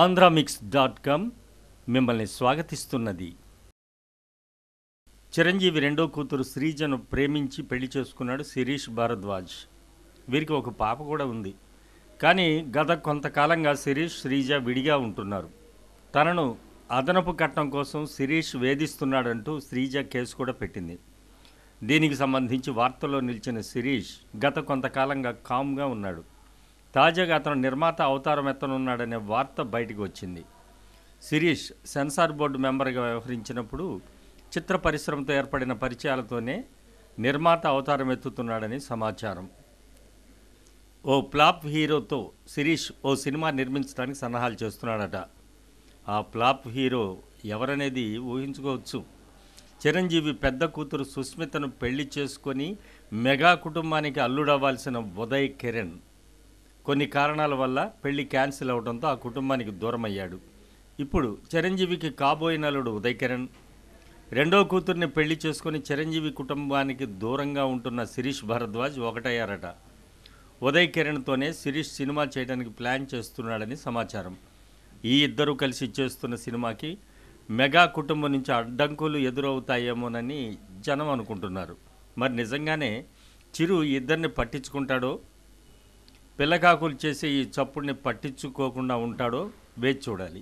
ఆంధ్రామిక్స్.com మిమ్మల్ని స్వాగతిస్తున్నది. చిరంజీవి రెండో కూతురు శ్రీజను ప్రేమించి పెళ్లి చేసుకున్నాడు శిరీష్ భారద్వాజ్. వీరికి ఒక పాప కూడా ఉంది. కానీ గత కొంతకాలంగా శిరీష్, శ్రీజ విడిగా ఉంటున్నారు. తనను అదనపు కట్నం కోసం శిరీష్ వేధిస్తున్నాడంటూ శ్రీజ కేసు కూడా పెట్టింది. దీనికి సంబంధించి వార్తల్లో నిలిచిన శిరీష్ గత కొంతకాలంగా కామ్గా ఉన్నాడు. తాజాగా అతను నిర్మాత అవతారం ఎత్తనున్నాడనే వార్త బయటకు వచ్చింది. శిరీష్ సెన్సార్ బోర్డు మెంబర్గా వ్యవహరించినప్పుడు చిత్ర పరిశ్రమతో ఏర్పడిన పరిచయాలతోనే నిర్మాత అవతారం ఎత్తుతున్నాడని సమాచారం. ఓ ఫ్లాప్ హీరోతో శిరీష్ ఓ సినిమా నిర్మించడానికి సన్నాహాలు చేస్తున్నాడట. ఆ ఫ్లాప్ హీరో ఎవరనేది ఊహించుకోవచ్చు. చిరంజీవి పెద్ద కూతురు సుస్మితను పెళ్లి చేసుకొని మెగా కుటుంబానికి అల్లుడవ్వాల్సిన ఉదయ్ కిరణ్ కొన్ని కారణాల వల్ల పెళ్లి క్యాన్సిల్ అవడంతో ఆ కుటుంబానికి దూరం అయ్యాడు. ఇప్పుడు చిరంజీవికి కాబోయిన అల్లుడు ఉదయ్ కిరణ్, రెండో కూతుర్ని పెళ్లి చేసుకొని చిరంజీవి కుటుంబానికి దూరంగా ఉంటున్న శిరీష్ భారద్వాజ్ ఒకటయ్యారట. ఉదయ్ కిరణ్తోనే శిరీష్ సినిమా చేయడానికి ప్లాన్ చేస్తున్నాడని సమాచారం. ఈ ఇద్దరూ కలిసి చేస్తున్న సినిమాకి మెగా కుటుంబం నుంచి అడ్డంకులు ఎదురవుతాయేమోనని జనం అనుకుంటున్నారు. మరి నిజంగానే చిరు ఇద్దరిని పట్టించుకుంటాడో, పిల్లకాకులు చేసే ఈ చప్పుడిని పట్టించుకోకుండా ఉంటాడో వేచి చూడాలి.